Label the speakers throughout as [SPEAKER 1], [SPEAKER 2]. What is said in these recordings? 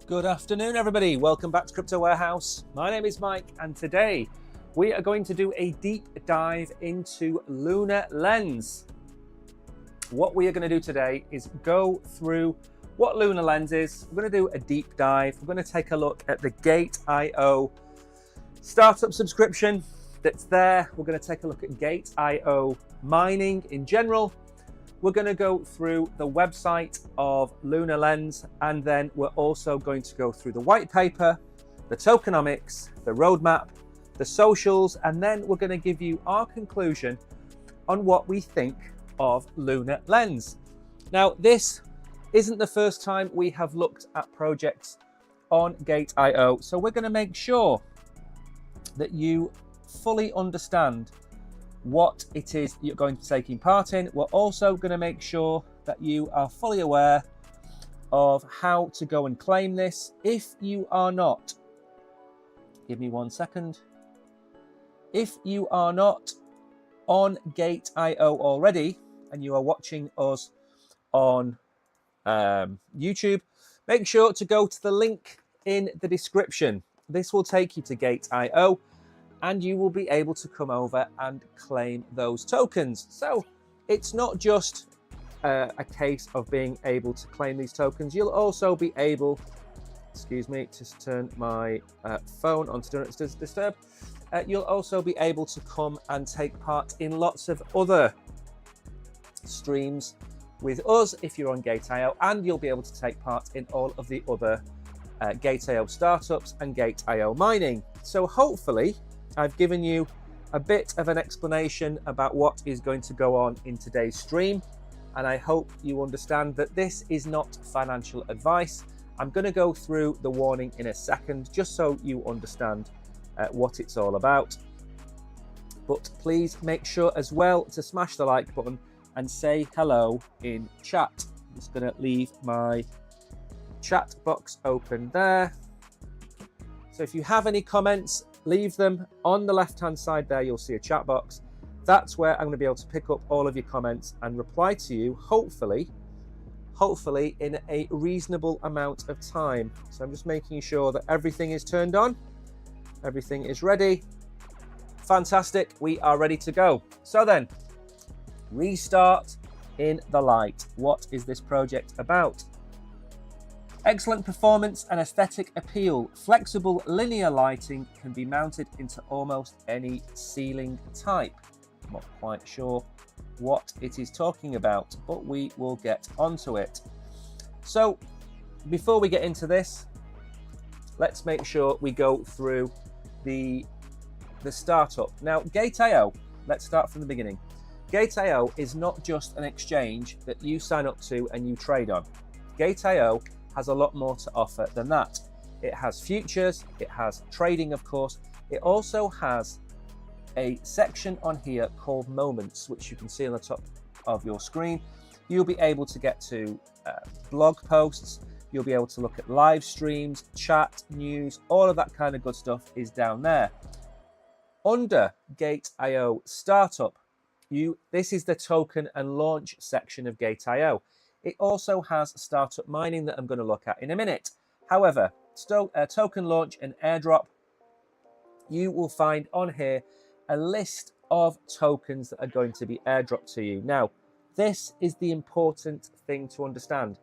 [SPEAKER 1] Good afternoon, everybody. Welcome back to Crypto Warehouse. My name is Mike, and today we are going to do a deep dive into Lunar Lens. What we are going to do today is go through what Lunar Lens is. We're going to do a deep dive. We're going to take a look at the GateIO startup subscription that's there. We're going to take a look at GateIO mining in general. We're going to go through the website of Lunar Lens, and then we're also going to go through the white paper, the tokenomics, the roadmap, the socials, and then we're going to give you our conclusion on what we think of Lunar Lens. Now, this isn't the first time we have looked at projects on GateIO, so we're going to make sure that you fully understand what it is you're going to be taking part in. We're also going to make sure that you are fully aware of how to go and claim this. If you are not, give me 1 second. If you are not on GateIO already and you are watching us on YouTube, make sure to go to the link in the description. This will take you to GateIO, and you will be able to come over and claim those tokens. So it's not just a case of being able to claim these tokens. You'll also be able, excuse me, just turn my phone on to Do Not Disturb. You'll also be able to come and take part in lots of other streams with us if you're on GateIO, and you'll be able to take part in all of the other GateIO startups and GateIO mining. So hopefully I've given you a bit of an explanation about what is going to go on in today's stream, and I hope you understand that this is not financial advice. I'm going to go through the warning in a second just so you understand what it's all about. But please make sure as well to smash the like button and say hello in chat. I'm just going to leave my chat box open there. So if you have any comments, leave them on the left hand side there. You'll see a chat box. That's where I'm going to be able to pick up all of your comments and reply to you, hopefully in a reasonable amount of time. So I'm just making sure that everything is turned on, everything is ready. Fantastic, we are ready to go. So then, restart in the light. What is this project about? Excellent performance and aesthetic appeal. Flexible linear lighting can be mounted into almost any ceiling type. I'm not quite sure what it is talking about, but we will get onto it. So before we get into this, let's make sure we go through the startup. Now, GateIO, let's start from the beginning. GateIO is not just an exchange that you sign up to and you trade on. GateIO has a lot more to offer than that. It has futures, it has trading, of course. It also has a section on here called Moments, which you can see on the top of your screen. You'll be able to get to blog posts, you'll be able to look at live streams, chat, news, all of that kind of good stuff is down there. Under GateIO Startup, this is the token and launch section of GateIO. It also has startup mining that I'm going to look at in a minute. However, token launch and airdrop, you will find on here a list of tokens that are going to be airdropped to you. Now, this is the important thing to understand.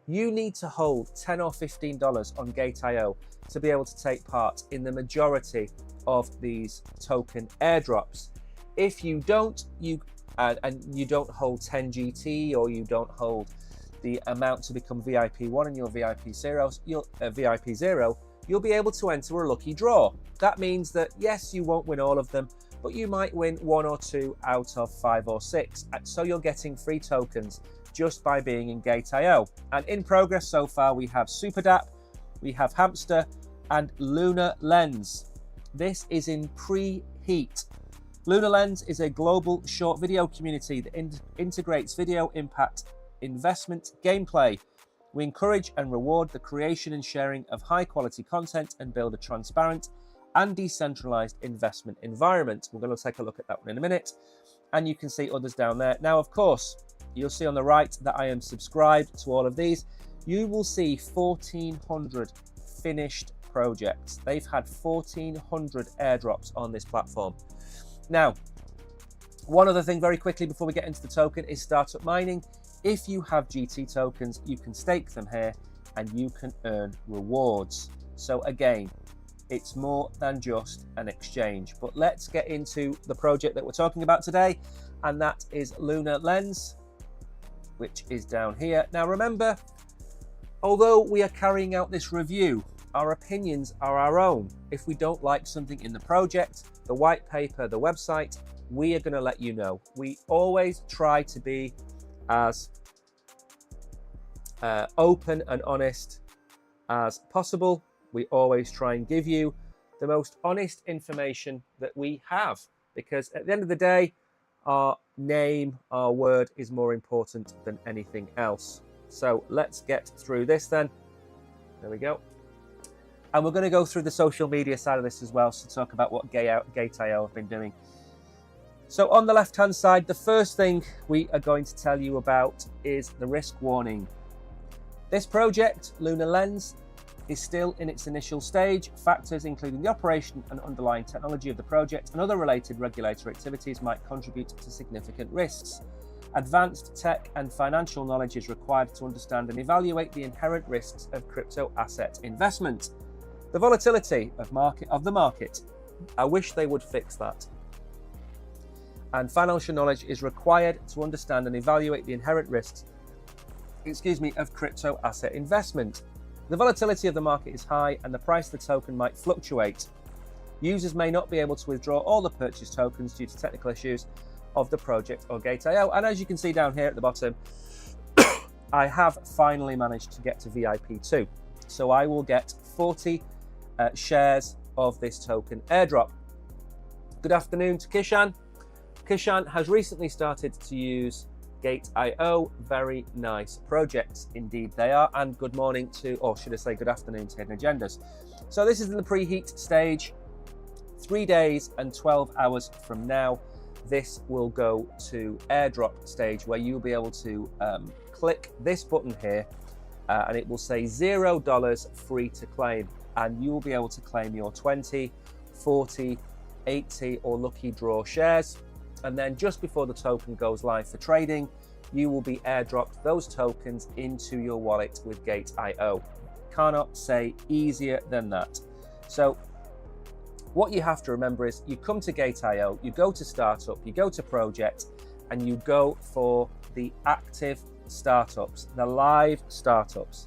[SPEAKER 1] You need to hold $10 or $15 on GateIO to be able to take part in the majority of these token airdrops. If you don't, and you don't hold 10 GT, or you don't hold the amount to become VIP1 and your VIP0, you'll be able to enter a lucky draw. That means that, yes, you won't win all of them, but you might win 1 or 2 out of 5 or 6. So you're getting free tokens just by being in GateIO. And in progress so far, we have SuperDAP, we have Hamster, and Lunar Lens. This is in pre-heat. Lunar Lens is a global short video community that integrates video impact investment gameplay. We encourage and reward the creation and sharing of high quality content and build a transparent and decentralized investment environment. We're going to take a look at that one in a minute, and you can see others down there. Now, of course, you'll see on the right that I am subscribed to all of these. you will see 1,400 finished projects. They've had 1,400 airdrops on this platform. Now, one other thing very quickly before we get into the token is startup mining. If you have GT tokens, you can stake them here and you can earn rewards. So again, it's more than just an exchange. But let's get into the project that we're talking about today, and that is LUNAR Lens, which is down here. Now remember, although we are carrying out this review, our opinions are our own. If we don't like something in the project, the white paper, the website, we are going to let you know. We always try to be as open and honest as possible. We always try and give you the most honest information that we have, because at the end of the day, our name, our word is more important than anything else. So let's get through this then. There we go. And we're going to go through the social media side of this as well, to talk about what GateIO have been doing. So on the left-hand side, the first thing we are going to tell you about is the risk warning. This project, LUNAR Lens, is still in its initial stage. Factors including the operation and underlying technology of the project and other related regulatory activities might contribute to significant risks. Advanced tech and financial knowledge is required to understand and evaluate the inherent risks of crypto asset investment. The volatility of the market. I wish they would fix that. And financial knowledge is required to understand and evaluate the inherent risks, of crypto asset investment. The volatility of the market is high and the price of the token might fluctuate. Users may not be able to withdraw all the purchased tokens due to technical issues of the project or GateIO. And as you can see down here at the bottom, I have finally managed to get to VIP 2. So I will get 40 shares of this token airdrop. Good afternoon to Kishan. Kishan has recently started to use GateIO. Very nice projects indeed they are. And good morning to, or should I say good afternoon to Hidden Agendas. So this is in the preheat stage. 3 days and 12 hours from now, this will go to airdrop stage, where you'll be able to click this button here and it will say $0 free to claim. And you will be able to claim your 20, 40, 80 or lucky draw shares. And then just before the token goes live for trading, you will be airdropped those tokens into your wallet with GateIO. Cannot say easier than that. So what you have to remember is you come to GateIO, you go to startup, you go to project, and you go for the active startups, the live startups,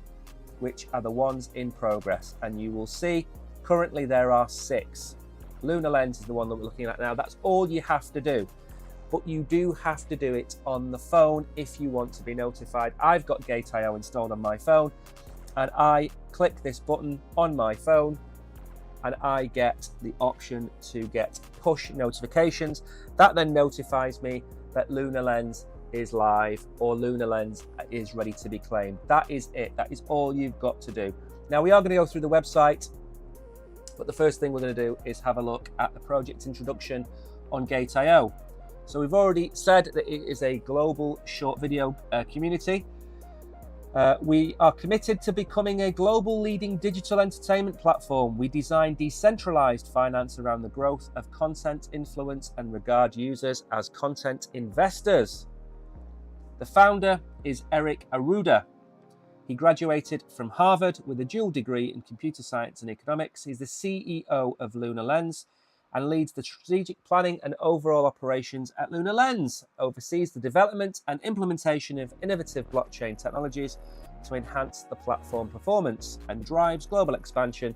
[SPEAKER 1] which are the ones in progress. And you will see currently there are 6. LUNAR Lens is the one that we're looking at now. That's all you have to do. But you do have to do it on the phone if you want to be notified. I've got GateIO installed on my phone, and I click this button on my phone and I get the option to get push notifications. That then notifies me that LUNAR Lens is live or LUNAR Lens is ready to be claimed. That is it. That is all you've got to do. Now we are going to go through the website, but the first thing we're going to do is have a look at the project introduction on GateIO. So we've already said that it is a global short video community. We are committed to becoming a global leading digital entertainment platform. We design decentralized finance around the growth of content, influence, and regard users as content investors. The founder is Eric Arruda. He graduated from Harvard with a dual degree in computer science and economics. He's the CEO of LUNAR Lens and leads the strategic planning and overall operations at LUNAR Lens, oversees the development and implementation of innovative blockchain technologies to enhance the platform performance, and drives global expansion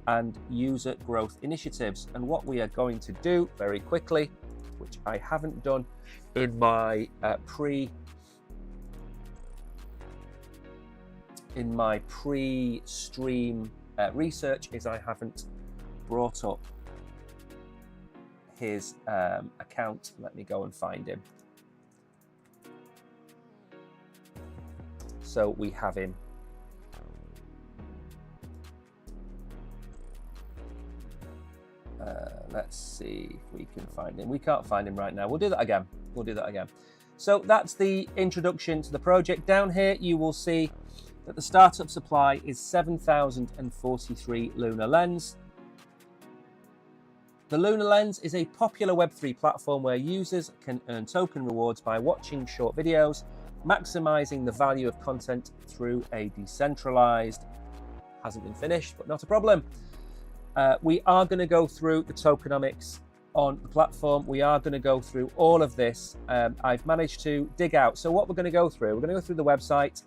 [SPEAKER 1] and user growth initiatives. And what we are going to do very quickly, which I haven't done in my pre-stream research, is I haven't brought up his account. Let me go and find him. So we have him. Let's see if we can find him. We can't find him right now. We'll do that again. So that's the introduction to the project. Down here you will see that the startup supply is 7,043 Lunar Lens. The Lunar Lens is a popular Web3 platform where users can earn token rewards by watching short videos, maximizing the value of content through a decentralized. Hasn't been finished, but not a problem. We are going to go through the tokenomics on the platform. We are going to go through all of this. I've managed to dig out. So what we're going to go through, we're going to go through the website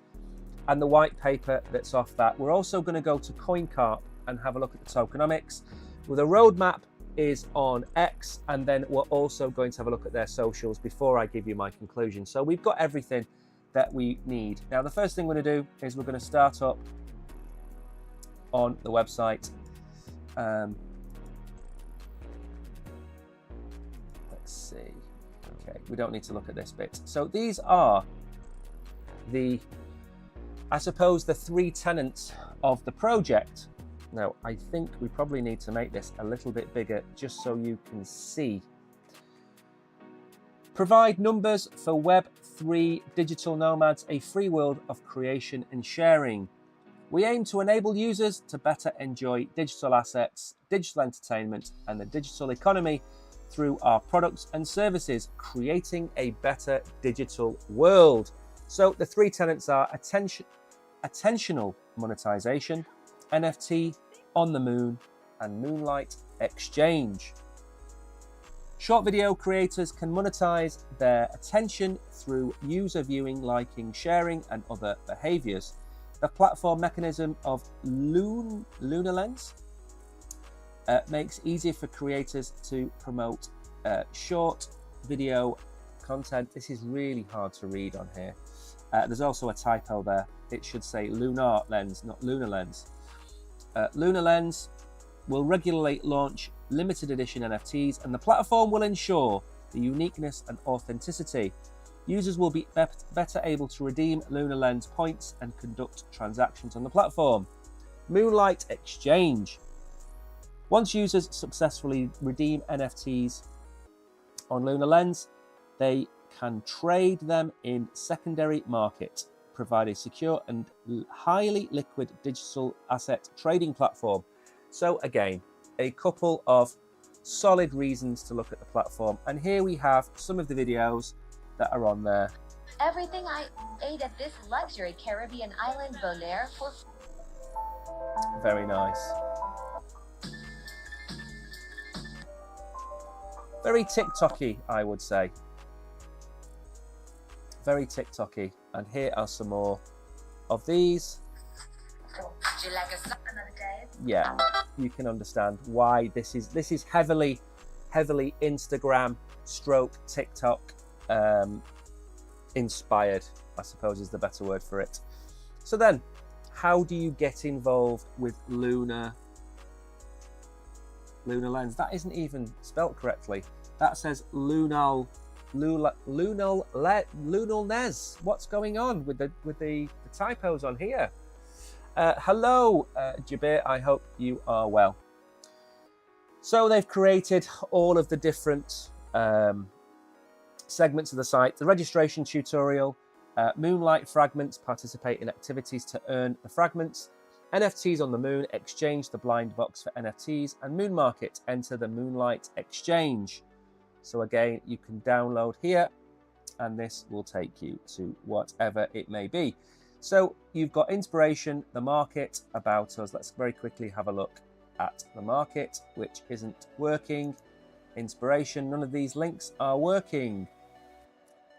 [SPEAKER 1] and the white paper that's off that. We're also going to go to CoinCarp and have a look at the tokenomics. Well, the roadmap is on X, and then we're also going to have a look at their socials before I give you my conclusion. So we've got everything that we need. Now, the first thing we're going to do is we're going to start up on the website. Let's see. Okay, we don't need to look at this bit. So these are I suppose, the three tenets of the project. Now, I think we probably need to make this a little bit bigger just so you can see. Provide numbers for Web3 digital nomads, a free world of creation and sharing. We aim to enable users to better enjoy digital assets, digital entertainment, and the digital economy through our products and services, creating a better digital world. So the three tenets are attentional monetization, NFT, on the moon, and Moonlight Exchange. Short video creators can monetize their attention through user viewing, liking, sharing, and other behaviors. The platform mechanism of Lunar Lens makes it easier for creators to promote short video content. This is really hard to read on here. There's also a typo there. It should say LUNAR Lens, not Lunar Lens. Lunar Lens will regularly launch limited edition NFTs, and the platform will ensure the uniqueness and authenticity. Users will be better able to redeem Lunar Lens points and conduct transactions on the platform. Moonlight Exchange. Once users successfully redeem NFTs on Lunar Lens, they can trade them in secondary market, provide a secure and highly liquid digital asset trading platform. So again, a couple of solid reasons to look at the platform. And here we have some of the videos that are on there.
[SPEAKER 2] Everything I ate at this luxury Caribbean island Bonaire for...
[SPEAKER 1] Very nice. Very TikTok-y, I would say. Very TikTok-y. And here are some more of these. Yeah, you can understand why this is heavily Instagram stroke TikTok inspired, I suppose is the better word for it. So then, how do you get involved with Lunar Lens? That isn't even spelt correctly. That says Lunar Lens. What's going on with the typos on here? Hello, Jabir. I hope you are well. So they've created all of the different segments of the site. The registration tutorial, Moonlight fragments, participate in activities to earn the fragments, NFTs on the moon, exchange the blind box for NFTs, and Moon Market, enter the Moonlight Exchange. So again, you can download here, and this will take you to whatever it may be. So you've got inspiration, the market, about us. Let's very quickly have a look at the market, which isn't working. Inspiration, none of these links are working.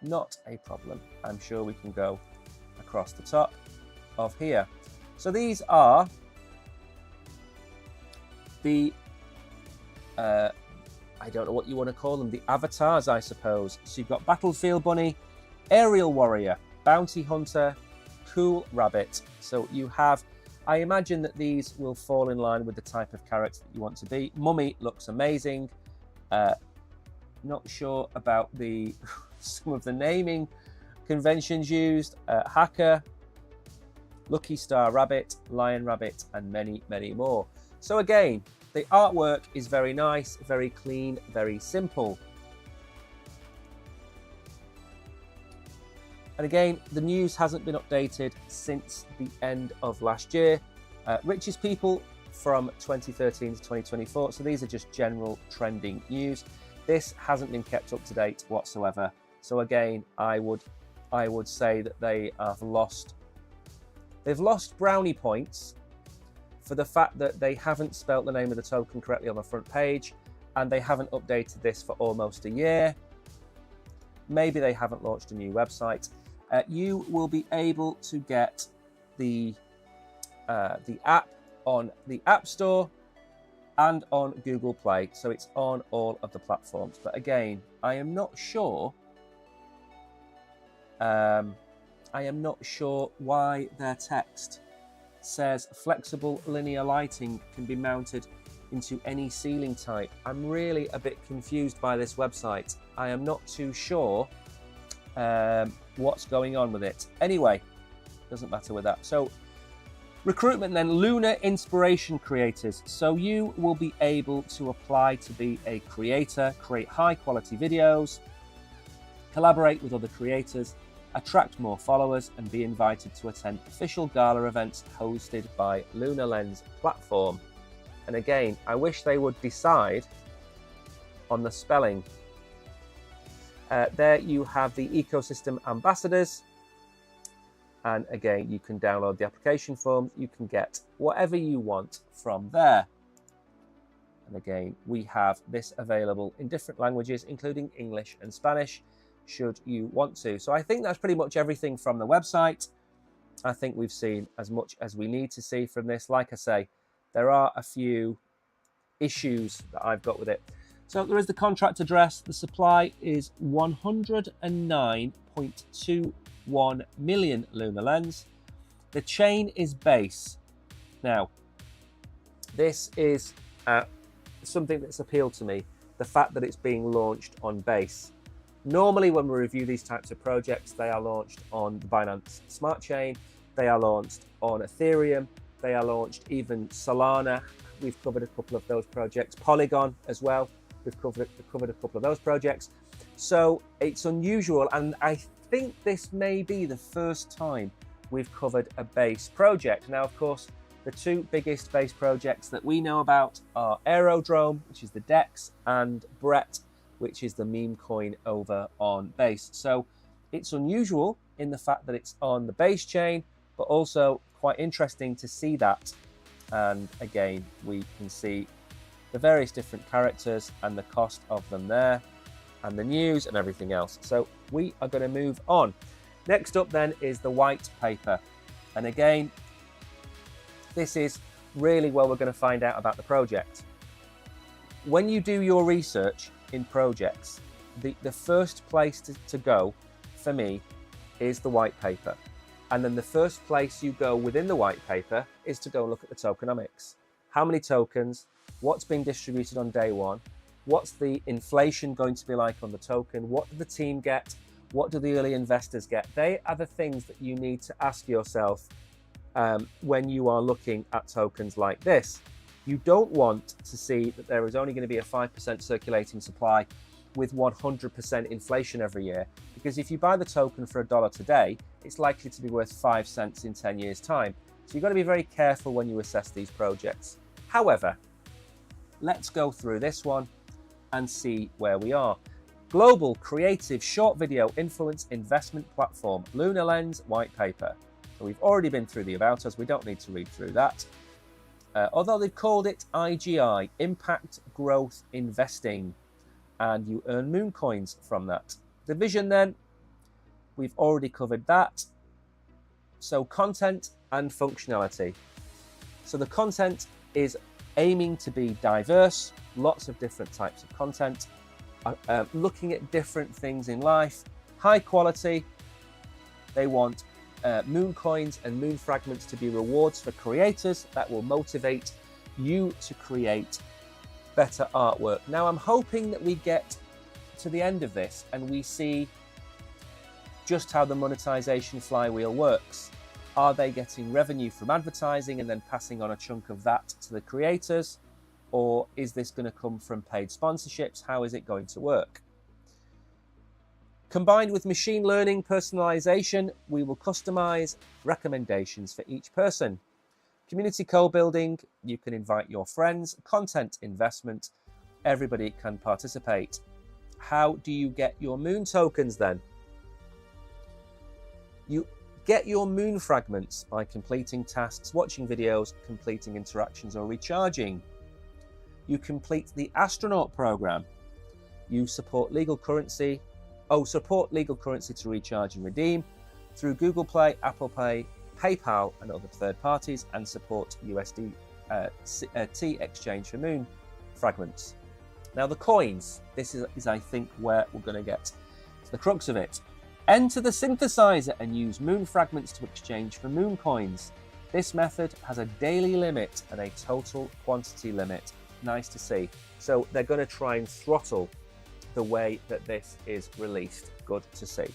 [SPEAKER 1] Not a problem. I'm sure we can go across the top of here. So these are the, I don't know what you want to call them, the avatars, I suppose. So you've got Battlefield Bunny, Aerial Warrior, Bounty Hunter, Cool Rabbit. So you have, I imagine that these will fall in line with the type of character that you want to be. Mummy looks amazing. Not sure about the some of the naming conventions used. Hacker, Lucky Star Rabbit, Lion Rabbit, and many, many more. So again, the artwork is very nice, very clean, very simple. And again, the news hasn't been updated since the end of last year. Richest people from 2013 to 2024. So these are just general trending news. This hasn't been kept up to date whatsoever. So again, I would say that they've lost brownie points for the fact that they haven't spelt the name of the token correctly on the front page, and they haven't updated this for almost a year. Maybe they haven't launched a new website. You will be able to get the app on the App Store and on Google Play, so it's on all of the platforms. But again, I am not sure why their text says flexible linear lighting can be mounted into any ceiling type. I'm really a bit confused by this website. I am not too sure what's going on with it. Anyway, doesn't matter with that. So recruitment then, Lunar inspiration creators. So you will be able to apply to be a creator, create high quality videos, collaborate with other creators, attract more followers, and be invited to attend official gala events hosted by Lunar Lens platform. And again, I wish they would decide on the spelling. There you have the ecosystem ambassadors. And again, you can download the application forms. You can get whatever you want from there. And again, we have this available in different languages, including English and Spanish, should you want to. So I think that's pretty much everything from the website. I think we've seen as much as we need to see from this. Like I say, there are a few issues that I've got with it. So there is the contract address. The supply is 109.21 million lunar lens. The chain is base. Now, this is something that's appealed to me, the fact that it's being launched on base. Normally, when we review these types of projects, they are launched on the Binance Smart Chain, they are launched on Ethereum, they are launched even Solana. We've covered a couple of those projects. Polygon as well. We've covered a couple of those projects. So it's unusual, and I think this may be the first time we've covered a base project. Now, of course, the two biggest base projects that we know about are Aerodrome, which is the DEX, and Brett, which is the meme coin over on base. So it's unusual in the fact that it's on the base chain, but also quite interesting to see that. And again, we can see the various different characters and the cost of them there, and the news and everything else. So we are going to move on. Next up then is the white paper. And again, this is really where we're going to find out about the project. When you do your research in projects, the first place to go for me is the white paper. And then the first place you go within the white paper is to go and look at the tokenomics. How many tokens? What's being distributed on day one? What's the inflation going to be like on the token? What do the team get? What do the early investors get? They are the things that you need to ask yourself when you are looking at tokens like this. You don't want to see that there is only going to be a 5% circulating supply with 100% inflation every year, because if you buy the token for $1 today, it's likely to be worth 5 cents in 10 years' time. So you've got to be very careful when you assess these projects. However, let's go through this one and see where we are. Global creative short video influence investment platform, Lunar Lens white paper. So we've already been through the about us, we don't need to read through that. Although they've called it IGI, Impact Growth Investing, and you earn moon coins from that. The vision then, we've already covered that. So content and functionality. So the content is aiming to be diverse, lots of different types of content, looking at different things in life, high quality. They want moon coins and moon fragments to be rewards for creators that will motivate you to create better artwork. Now, I'm hoping that we get to the end of this and we see just how the monetization flywheel works. Are they getting revenue from advertising and then passing on a chunk of that to the creators? Or is this going to come from paid sponsorships? How is it going to work? Combined with machine learning personalization, we will customize recommendations for each person. Community co-building, you can invite your friends. Content investment, everybody can participate. How do you get your moon tokens then? You get your moon fragments by completing tasks, watching videos, completing interactions, or recharging. You complete the astronaut program. You support legal currency. Support legal currency to recharge and redeem through Google Play, Apple Pay, PayPal, and other third parties, and support USDT exchange for moon fragments. Now the coins, this is I think where we're going to get to the crux of it. Enter the synthesizer and use moon fragments to exchange for moon coins. This method has a daily limit and a total quantity limit. Nice to see. So they're going to try and throttle the way that this is released. Good to see.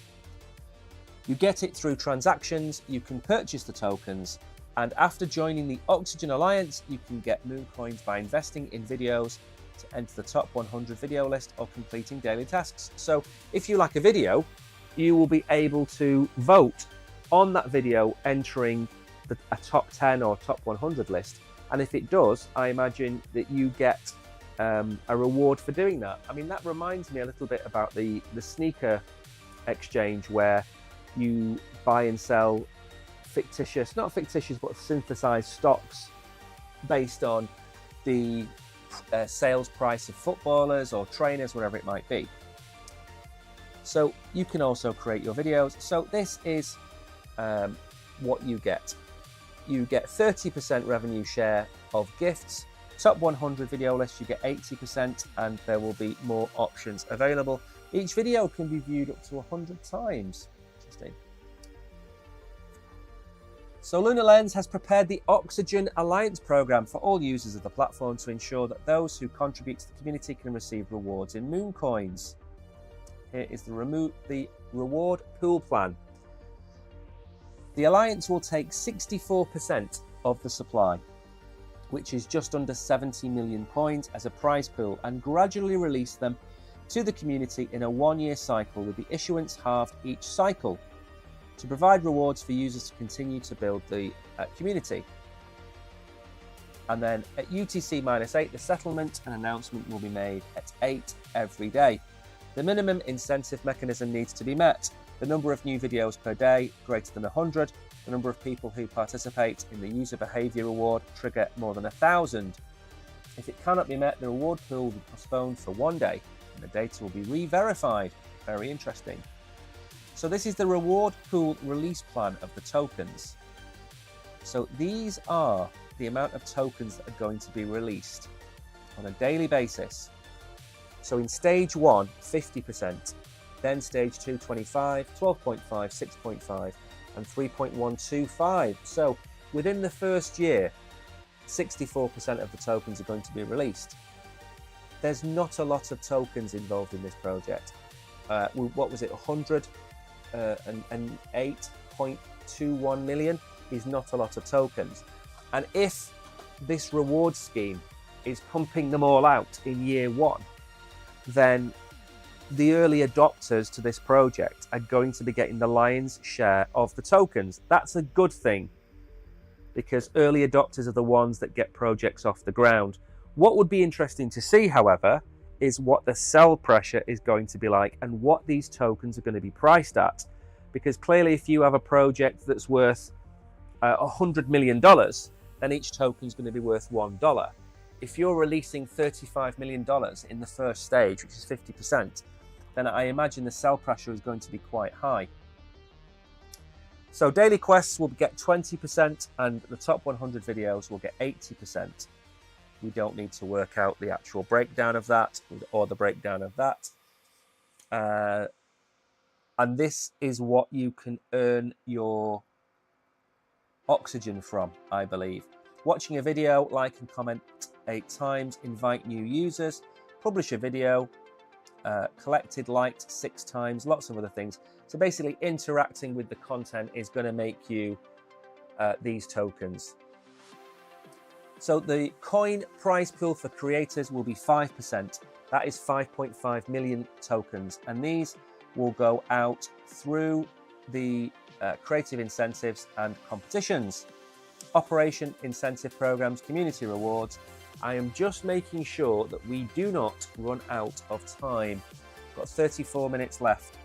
[SPEAKER 1] You get it through transactions, you can purchase the tokens, and after joining the Oxygen Alliance, you can get moon coins by investing in videos to enter the top 100 video list or completing daily tasks. So if you like a video, you will be able to vote on that video entering a top 10 or top 100 list. And if it does, I imagine that you get a reward for doing that. I mean, that reminds me a little bit about the sneaker exchange where you buy and sell fictitious, not fictitious, but synthesized stocks based on the sales price of footballers or trainers, whatever it might be. So you can also create your videos. So this is what you get. You get 30% revenue share of gifts. Top 100 video list, you get 80%, and there will be more options available. Each video can be viewed up to 100 times. Interesting. So Lunar Lens has prepared the Oxygen Alliance program for all users of the platform to ensure that those who contribute to the community can receive rewards in moon coins. Here is the reward pool plan. The Alliance will take 64% of the supply, which is just under 70 million coins, as a prize pool, and gradually release them to the community in a one-year cycle, with the issuance halved each cycle, to provide rewards for users to continue to build the community. And then at UTC-8, the settlement and announcement will be made at 8 every day. The minimum incentive mechanism needs to be met. The number of new videos per day greater than 100. The number of people who participate in the user behavior reward trigger more than 1,000. If it cannot be met, the reward pool will be postponed for one day and the data will be re-verified. Very interesting. So this is the reward pool release plan of the tokens. So these are the amount of tokens that are going to be released on a daily basis. So in stage 1, 50%, then stage 2, 25, 12.5, 6.5, and 3.125. So within the first year, 64% of the tokens are going to be released. There's not a lot of tokens involved in this project. What was it, 108.21 million is not a lot of tokens. And if this reward scheme is pumping them all out in year 1, then the early adopters to this project are going to be getting the lion's share of the tokens. That's a good thing, because early adopters are the ones that get projects off the ground. What would be interesting to see, however, is what the sell pressure is going to be like and what these tokens are going to be priced at. Because clearly, if you have a project that's worth $100 million, then each token is going to be worth $1. If you're releasing $35 million in the first stage, which is 50%, then I imagine the sell pressure is going to be quite high. So daily quests will get 20% and the top 100 videos will get 80%. We don't need to work out the actual breakdown of that or the breakdown of that. And this is what you can earn your oxygen from, I believe. Watching a video, like and comment 8 times, invite new users, publish a video, collected, liked 6 times, lots of other things. So basically interacting with the content is going to make you these tokens. So the coin prize pool for creators will be 5%. That is 5.5 million tokens. And these will go out through the creative incentives and competitions, operation incentive programs, community rewards. I am just making sure that we do not run out of time. Got 34 minutes left.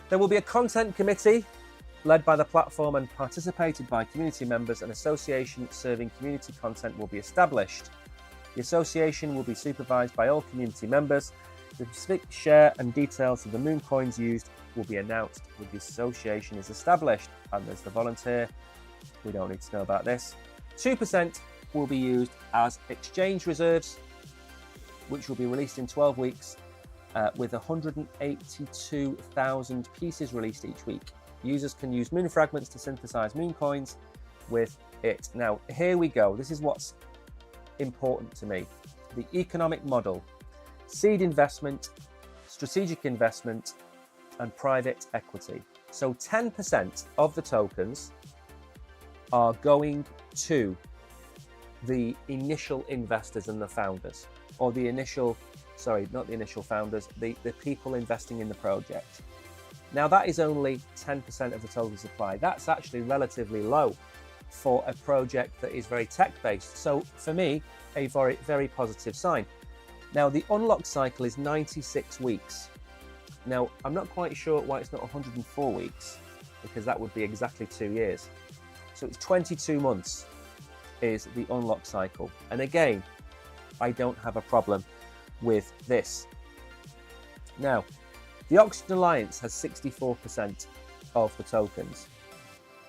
[SPEAKER 1] There will be a content committee led by the platform and participated by community members. An association serving community content will be established. The association will be supervised by all community members. The specific share and details of the moon coins used will be announced when the association is established. And there's the volunteer. We don't need to know about this. 2% will be used as exchange reserves, which will be released in 12 weeks, with 182,000 pieces released each week. Users can use moon fragments to synthesize moon coins with it. Now, here we go. This is what's important to me. The economic model: seed investment, strategic investment, and private equity. So 10% of the tokens are going to the initial investors and the founders, or the initial, sorry, not the initial founders, the people investing in the project. Now that is only 10% of the total supply. That's actually relatively low for a project that is very tech-based. So for me, a very, very positive sign. Now the unlock cycle is 96 weeks. Now I'm not quite sure why it's not 104 weeks, because that would be exactly 2 years. So it's 22 months is the unlock cycle. And again, I don't have a problem with this. Now, the Oxygen Alliance has 64% of the tokens,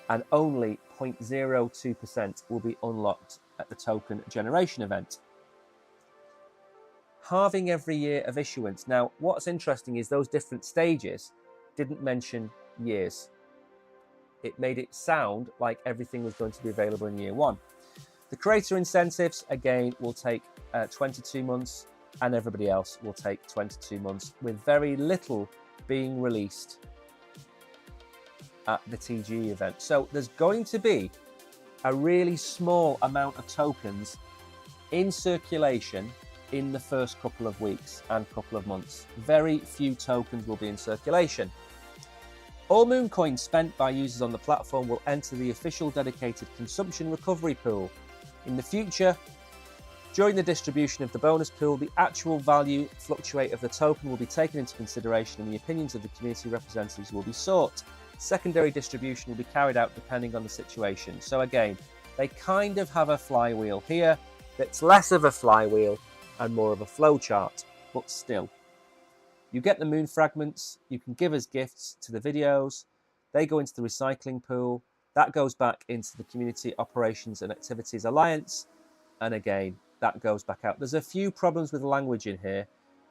[SPEAKER 1] and only 0.02% will be unlocked at the token generation event. Halving every year of issuance. Now, what's interesting is those different stages didn't mention years. It made it sound like everything was going to be available in year one. The creator incentives, again, will take 22 months, and everybody else will take 22 months, with very little being released at the TGE event. So there's going to be a really small amount of tokens in circulation in the first couple of weeks and couple of months. Very few tokens will be in circulation. All moon coins spent by users on the platform will enter the official dedicated consumption recovery pool. In the future, during the distribution of the bonus pool, the actual value fluctuate of the token will be taken into consideration and the opinions of the community representatives will be sought. Secondary distribution will be carried out depending on the situation. So again, they kind of have a flywheel here that's less of a flywheel and more of a flow chart, but still. You get the moon fragments, you can give as gifts to the videos, they go into the recycling pool, that goes back into the Community Operations and Activities Alliance, and again, that goes back out. There's a few problems with language in here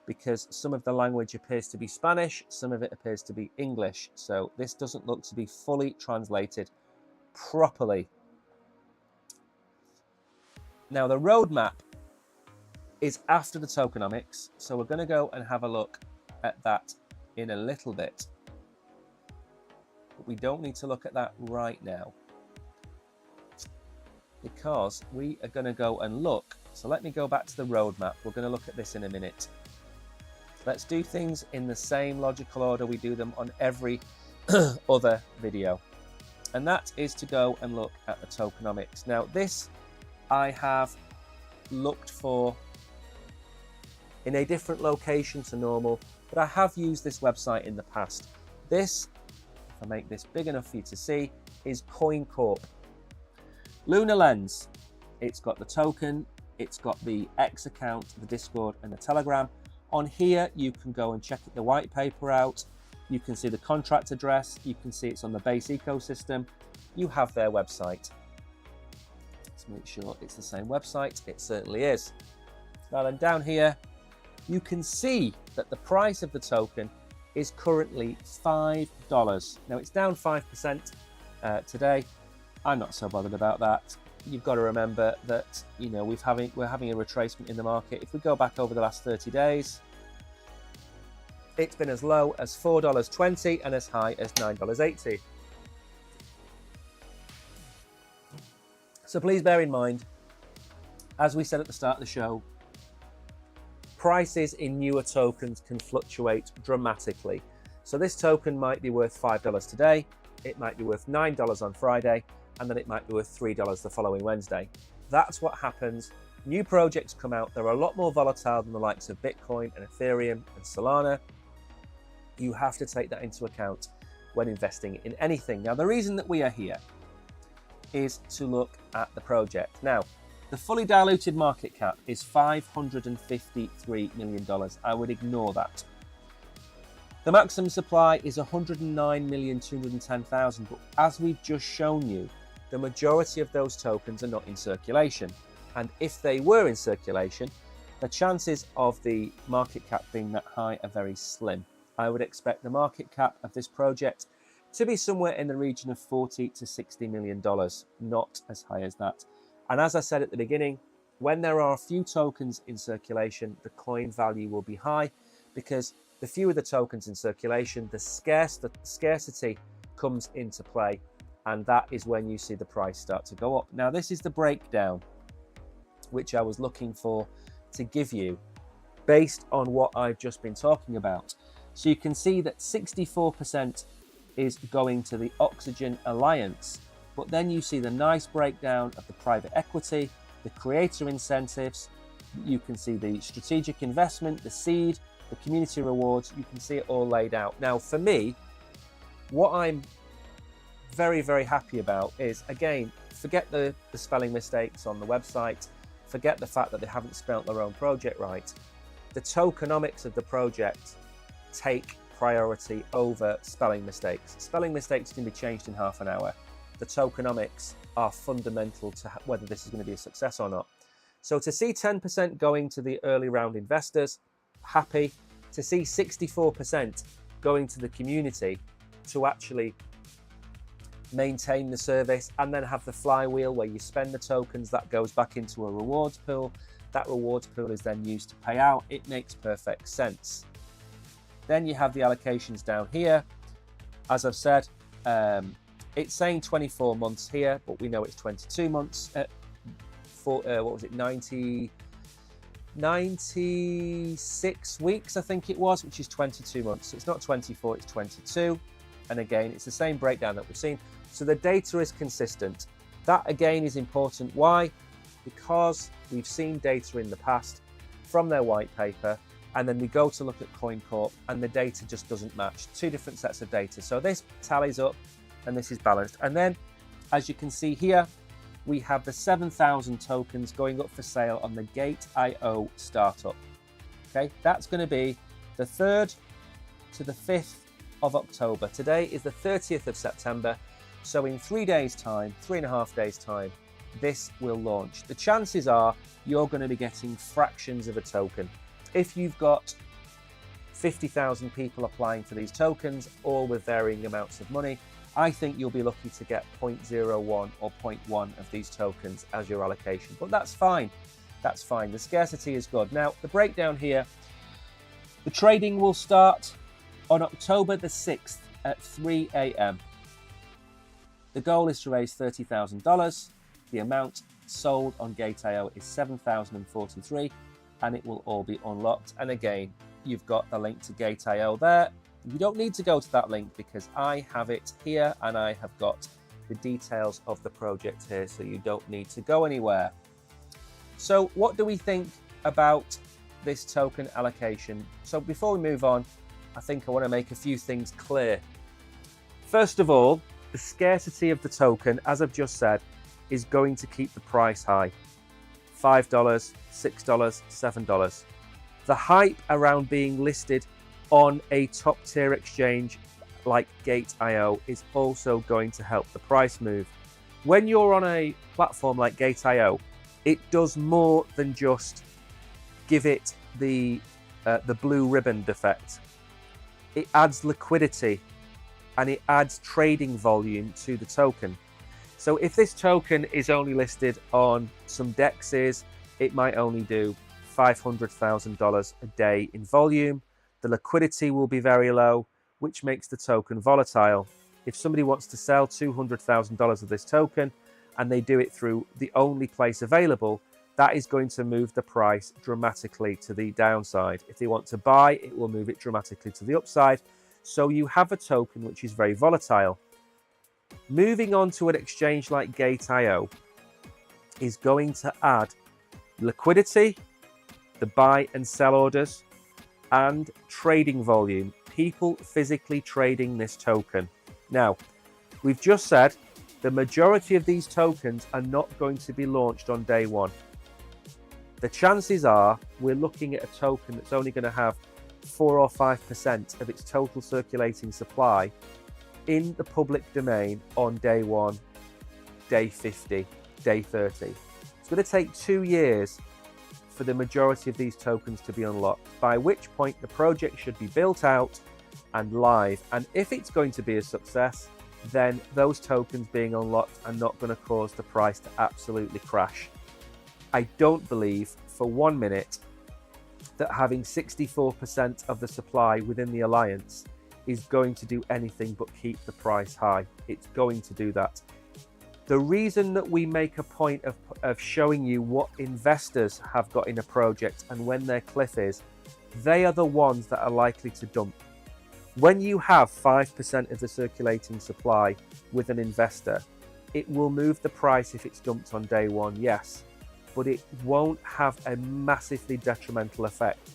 [SPEAKER 1] because some of the language appears to be Spanish, some of it appears to be English, so this doesn't look to be fully translated properly. Now the roadmap is after the tokenomics, so we're going to go and have a look at that in a little bit. But we don't need to look at that right now, because we are going to go and look. So let me go back to the roadmap. We're going to look at this in a minute. Let's do things in the same logical order we do them on every other video. And that is to go and look at the tokenomics. Now this I have looked for in a different location to normal, but I have used this website in the past. This, if I make this big enough for you to see, is CoinCorp. Lunar Lens, it's got the token, it's got the X account, the Discord and the Telegram. On here, you can go and check the white paper out. You can see the contract address. You can see it's on the base ecosystem. You have their website. Let's make sure it's the same website. It certainly is. Now then, down here, you can see that the price of the token is currently $5. Now it's down 5% today. I'm not so bothered about that. You've got to remember that, you know, we're having a retracement in the market. If we go back over the last 30 days, it's been as low as $4.20 and as high as $9.80. So please bear in mind, as we said at the start of the show, prices in newer tokens can fluctuate dramatically. So this token might be worth $5 today, it might be worth $9 on Friday, and then it might be worth $3 the following Wednesday. That's what happens. New projects come out, they're a lot more volatile than the likes of Bitcoin and Ethereum and Solana. You have to take that into account when investing in anything. Now, the reason that we are here is to look at the project. Now, the fully diluted market cap is $553 million. I would ignore that. The maximum supply is 109,210,000, but as we've just shown you, the majority of those tokens are not in circulation. And if they were in circulation, the chances of the market cap being that high are very slim. I would expect the market cap of this project to be somewhere in the region of $40 to $60 million, not as high as that. And as I said at the beginning, when there are a few tokens in circulation, the coin value will be high, because the fewer the tokens in circulation, the scarcity comes into play, and that is when you see the price start to go up. Now, this is the breakdown which I was looking for to give you based on what I've just been talking about. So you can see that 64% is going to the Oxygen Alliance, but then you see the nice breakdown of the private equity, the creator incentives, you can see the strategic investment, the seed, the community rewards, you can see it all laid out. Now, for me, what I'm very, very happy about is, again, forget the spelling mistakes on the website, forget the fact that they haven't spelt their own project right. The tokenomics of the project take priority over spelling mistakes. Spelling mistakes can be changed in half an hour. The tokenomics are fundamental to whether this is going to be a success or not. So to see 10% going to the early round investors, happy. To see 64% going to the community to actually maintain the service, and then have the flywheel where you spend the tokens, that goes back into a rewards pool. That rewards pool is then used to pay out. It makes perfect sense. Then you have the allocations down here. As I've said, it's saying 24 months here, but we know it's 22 months. What was it, 96 weeks, I think it was, which is 22 months. So it's not 24, it's 22. And again, it's the same breakdown that we've seen. So the data is consistent. That again is important. Why? Because we've seen data in the past from their white paper, and then we go to look at CoinCorp and the data just doesn't match. Two different sets of data. So this tallies up and this is balanced. And then, as you can see here, we have the 7,000 tokens going up for sale on the GateIO startup. Okay, that's going to be the 3rd to the 5th of October. Today is the 30th of September. So in 3 days' time, 3.5 days' time, this will launch. The chances are you're going to be getting fractions of a token. If you've got 50,000 people applying for these tokens, all with varying amounts of money, I think you'll be lucky to get 0.01 or 0.1 of these tokens as your allocation. But that's fine. That's fine. The scarcity is good. Now, the breakdown here, the trading will start on October the 6th at 3 a.m. The goal is to raise $30,000. The amount sold on GateIO is 7,043, and it will all be unlocked. And again, you've got the link to GateIO there. You don't need to go to that link because I have it here and I have got the details of the project here, so you don't need to go anywhere. So what do we think about this token allocation? So before we move on, I think I want to make a few things clear. First of all, the scarcity of the token, as I've just said, is going to keep the price high. $5, $6, $7. The hype around being listed on a top tier exchange like GateIO is also going to help the price move. When you're on a platform like GateIO, it does more than just give it the blue ribbon effect. It adds liquidity and it adds trading volume to the token. So if this token is only listed on some dexes, it might only do $500,000 a day in volume. The liquidity will be very low, which makes the token volatile. If somebody wants to sell $200,000 of this token and they do it through the only place available, that is going to move the price dramatically to the downside. If they want to buy, it will move it dramatically to the upside. So you have a token which is very volatile. Moving on to an exchange like GateIO is going to add liquidity, the buy and sell orders, and trading volume, people physically trading this token. Now, we've just said the majority of these tokens are not going to be launched on day one. The chances are we're looking at a token that's only going to have 4 or 5% of its total circulating supply in the public domain on day 1, day 50, day 30. It's going to take 2 years for the majority of these tokens to be unlocked, by which point the project should be built out and live. And if it's going to be a success, then those tokens being unlocked are not going to cause the price to absolutely crash. I don't believe for 1 minute that having 64% of the supply within the alliance is going to do anything but keep the price high. It's going to do that. The reason that we make a point of showing you what investors have got in a project and when their cliff is, they are the ones that are likely to dump. When you have 5% of the circulating supply with an investor, it will move the price if it's dumped on day 1, yes, but it won't have a massively detrimental effect.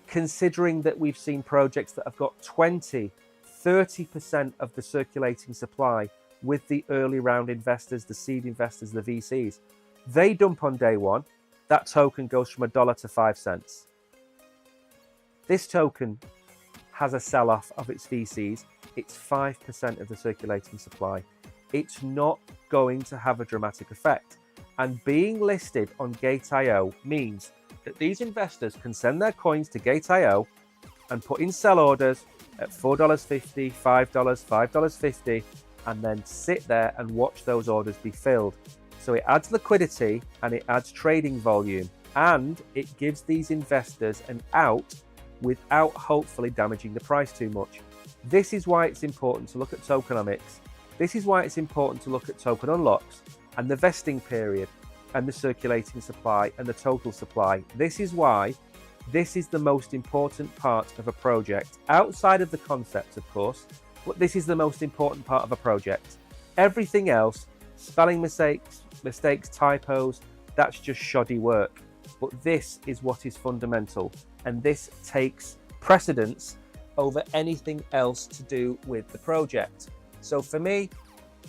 [SPEAKER 1] Considering that we've seen projects that have got 20, 30% of the circulating supply with the early round investors, the seed investors, the VCs, they dump on day 1, that token goes from $1 to 5 cents. This token has a sell-off of its VCs. It's 5% of the circulating supply. It's not going to have a dramatic effect. And being listed on GateIO means that these investors can send their coins to GateIO and put in sell orders at $4.50, $5, $5.50, and then sit there and watch those orders be filled. So it adds liquidity and it adds trading volume, and it gives these investors an out without hopefully damaging the price too much. This is why it's important to look at tokenomics. This is why it's important to look at token unlocks and the vesting period and the circulating supply and the total supply. This is why this is the most important part of a project, outside of the concept, of course, but this is the most important part of a project. Everything else, spelling mistakes, typos, that's just shoddy work. But this is what is fundamental, and this takes precedence over anything else to do with the project. So for me,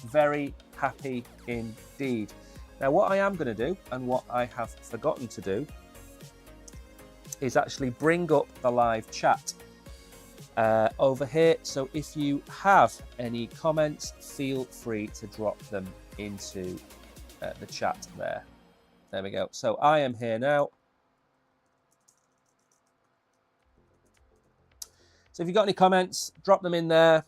[SPEAKER 1] very happy indeed. Now, what I am going to do, and what I have forgotten to do, is actually bring up the live chat over here. So if you have any comments, feel free to drop them into the chat there. There we go. So I am here now. So if you've got any comments, drop them in there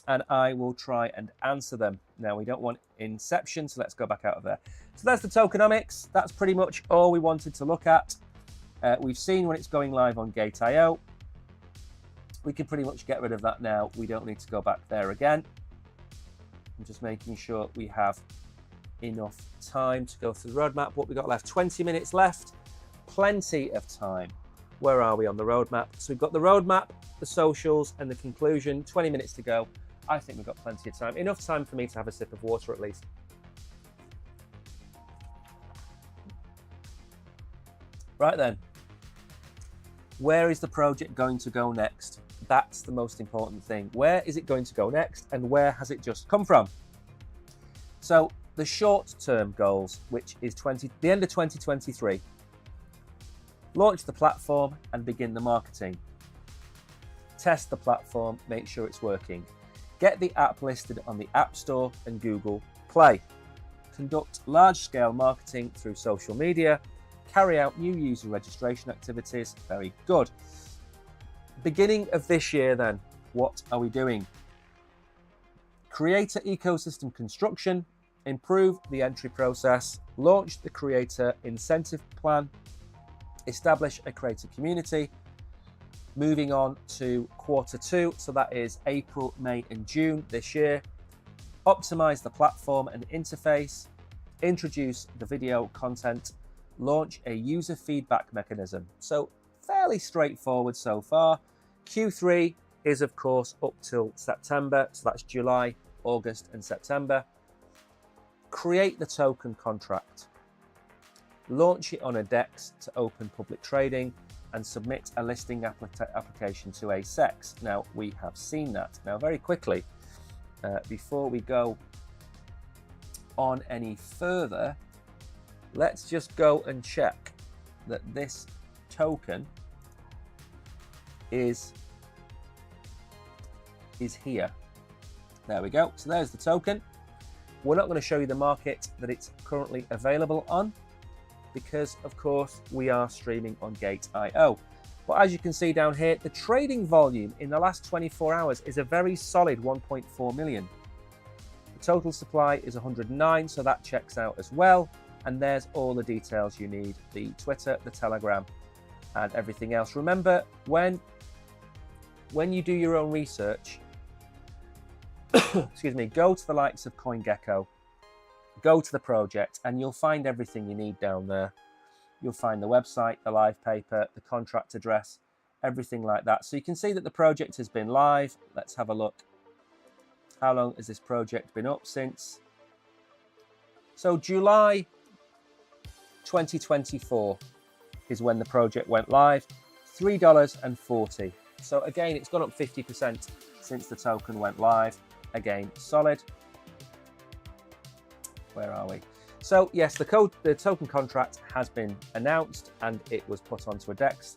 [SPEAKER 1] and I will try and answer them. Now, we don't want inception, so let's go back out of there. So that's the tokenomics. That's pretty much all we wanted to look at. We've seen when it's going live on GateIO. We can pretty much get rid of that now. We don't need to go back there again. I'm just making sure we have enough time to go through the roadmap. What we got left? 20 minutes left. Plenty of time. Where are we on the roadmap? So we've got the roadmap, the socials, and the conclusion. 20 minutes to go. I think we've got plenty of time. Enough time for me to have a sip of water at least. Right then. Where is the project going to go next? That's the most important thing. Where is it going to go next, and where has it just come from? So the short-term goals, which is the end of 2023, launch the platform and begin the marketing. Test the platform, make sure it's working. Get the app listed on the App Store and Google Play. Conduct large-scale marketing through social media. Carry out new user registration activities. Very good. Beginning of this year then, what are we doing? Creator ecosystem construction, improve the entry process, launch the creator incentive plan, establish a creator community. Moving on to Q2, so that is April, May and June this year. Optimize the platform and interface, introduce the video content, launch a user feedback mechanism. So fairly straightforward so far. Q3, is, of course, up till September. So that's July, August, and September. Create the token contract. Launch it on a DEX to open public trading and submit a listing application to a SEC. Now, we have seen that. Now, very quickly, before we go on any further, let's just go and check that this token is here. There we go. So there's the token. We're not going to show you the market that it's currently available on because, of course, we are streaming on GateIO. But as you can see down here, the trading volume in the last 24 hours is a very solid 1.4 million. The total supply is 109, so that checks out as well. And there's all the details you need, the Twitter, the Telegram, and everything else. Remember, when you do your own research, excuse me, go to the likes of CoinGecko, go to the project, and you'll find everything you need down there. You'll find the website, the live paper, the contract address, everything like that. So you can see that the project has been live. Let's have a look. How long has this project been up since? So July 2024 is when the project went live, $3.40. So again, it's gone up 50% since the token went live. Again, solid. Where are we? So yes, the token contract has been announced and it was put onto a DEX.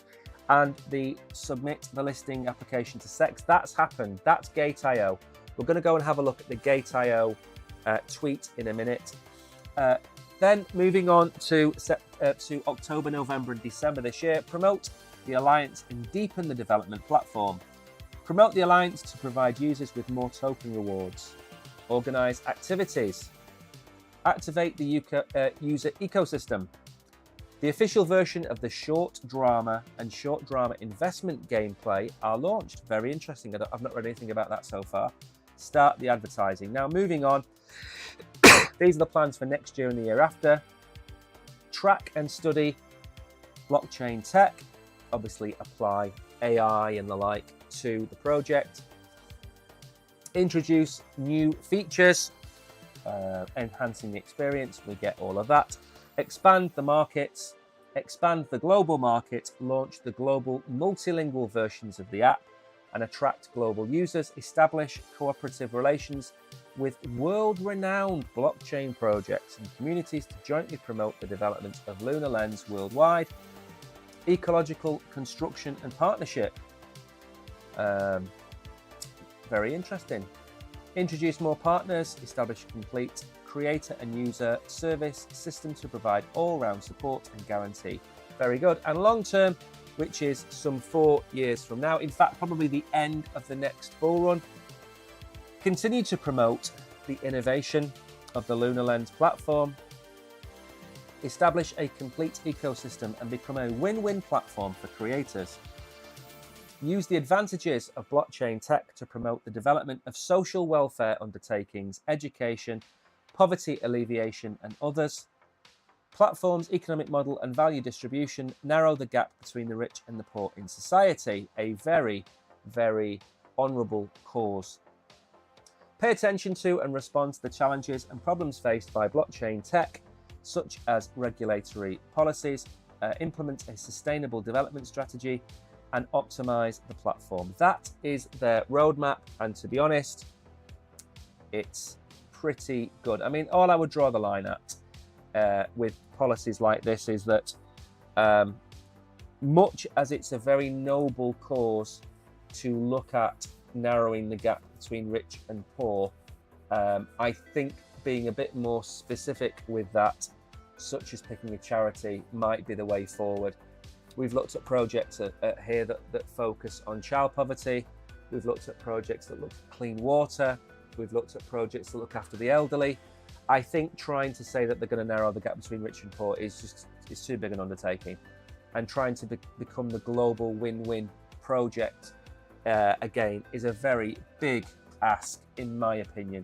[SPEAKER 1] And the submit the listing application to SEC, that's happened. That's GateIO. We're going to go and have a look at the GateIO tweet in a minute. Then moving on to October, November and December this year, promote the Alliance and deepen the development platform. Promote the Alliance to provide users with more token rewards. Organize activities. Activate the user ecosystem. The official version of the short drama and short drama investment gameplay are launched. Very interesting. I've not read anything about that so far. Start the advertising. Now, moving on. These are the plans for next year and the year after. Track and study blockchain tech. Obviously, apply AI and the like to the project. Introduce new features, enhancing the experience. We get all of that. Expand the markets, expand the global market, launch the global multilingual versions of the app, and attract global users. Establish cooperative relations with world-renowned blockchain projects and communities to jointly promote the development of Lunar Lens worldwide. Ecological construction and partnership. Very interesting. Introduce more partners. Establish a complete creator and user service system to provide all-round support and guarantee. Very good. And long-term, which is some 4 years from now, in fact, probably the end of the next bull run. Continue to promote the innovation of the Lunar Lens platform. Establish a complete ecosystem and become a win-win platform for creators. Use the advantages of blockchain tech to promote the development of social welfare undertakings, education, poverty alleviation, and others. Platform's economic model and value distribution narrow the gap between the rich and the poor in society. A very, very honourable cause. Pay attention to and respond to the challenges and problems faced by blockchain tech, such as regulatory policies, implement a sustainable development strategy, and optimize the platform. That is their roadmap, and to be honest, it's pretty good. I mean, all I would draw the line at with policies like this is that much as it's a very noble cause to look at narrowing the gap between rich and poor, I think being a bit more specific with that, such as picking a charity, might be the way forward. We've looked at projects here that focus on child poverty. We've looked at projects that look at clean water. We've looked at projects that look after the elderly. I think trying to say that they're going to narrow the gap between rich and poor is too big an undertaking. And trying to become the global win-win project, again, is a very big ask, in my opinion.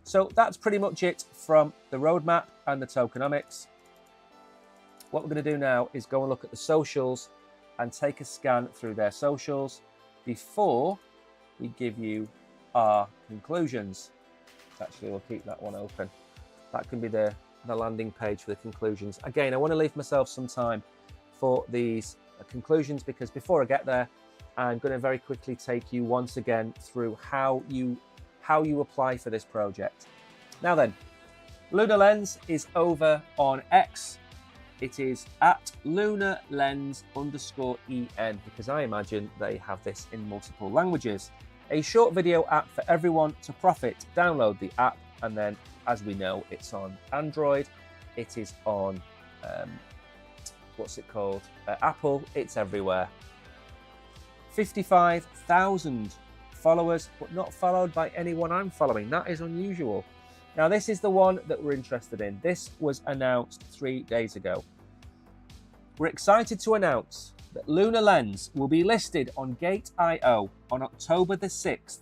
[SPEAKER 1] So that's pretty much it from the roadmap and the tokenomics. What we're going to do now is go and look at the socials and take a scan through their socials before we give you our conclusions. Actually, we'll keep that one open. That can be the landing page for the conclusions. Again, I want to leave myself some time for these conclusions, because before I get there, I'm going to very quickly take you once again through how you apply for this project. Now then, Lunar Lens is over on X. It is at LunarLens_EN, because I imagine they have this in multiple languages. A short video app for everyone to profit. Download the app, and then, as we know, it's on Android. It is on, what's it called? Apple. It's everywhere. 55,000 followers, but not followed by anyone I'm following. That is unusual. Now, this is the one that we're interested in. This was announced 3 days ago. We're excited to announce that Lunar Lens will be listed on GateIO on October the 6th.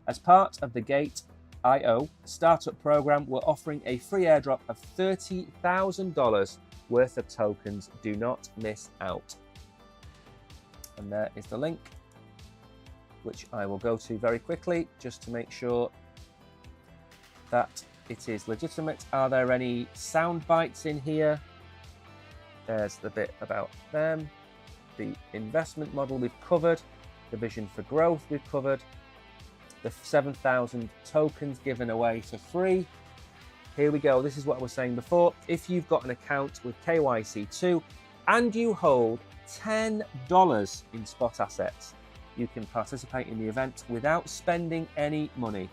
[SPEAKER 1] As part of the GateIO startup program, we're offering a free airdrop of $30,000 worth of tokens. Do not miss out. And there is the link, which I will go to very quickly just to make sure that it is legitimate. Are there any sound bites in here? There's the bit about them. The investment model we've covered. The vision for growth we've covered. The 7,000 tokens given away for free. Here we go. This is what I was saying before. If you've got an account with KYC2 and you hold $10 in spot assets, you can participate in the event without spending any money.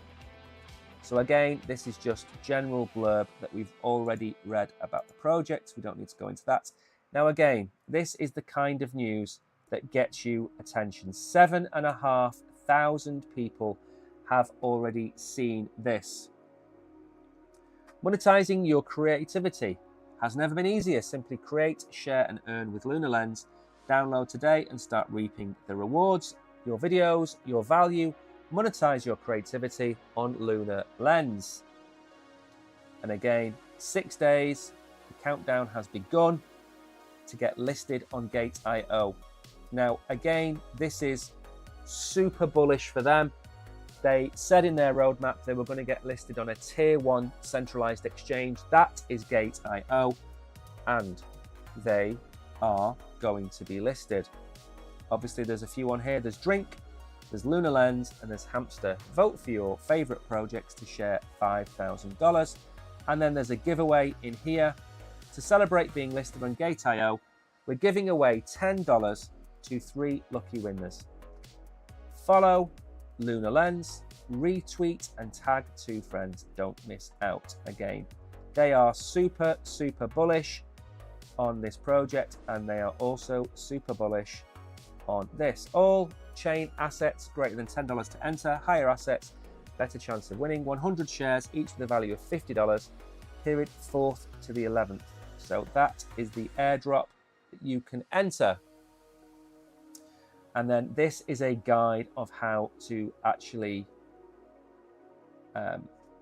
[SPEAKER 1] So again, this is just general blurb that we've already read about the project. We don't need to go into that. Now again, this is the kind of news that gets you attention. 7,500 people have already seen this. Monetizing your creativity has never been easier. Simply create, share and earn with Lunar Lens. Download today and start reaping the rewards. Your videos, your value. Monetize your creativity on Lunar Lens. And again, 6 days, the countdown has begun to get listed on GateIO. Now, again, this is super bullish for them. They said in their roadmap they were going to get listed on a tier 1 centralized exchange. That is GateIO, and they are going to be listed. Obviously, there's a few on here. There's Drink, there's Lunar Lens, and there's Hamster. Vote for your favorite projects to share $5,000. And then there's a giveaway in here. To celebrate being listed on GateIO, we're giving away $10 to 3 lucky winners. Follow Lunar Lens, retweet and tag 2 friends. Don't miss out. Again, they are super, super bullish on this project, and they are also super bullish on this. All chain assets greater than $10 to enter. Higher assets, better chance of winning. 100 shares, each with a value of $50. Period 4th to the 11th. So that is the airdrop that you can enter. And then this is a guide of how to actually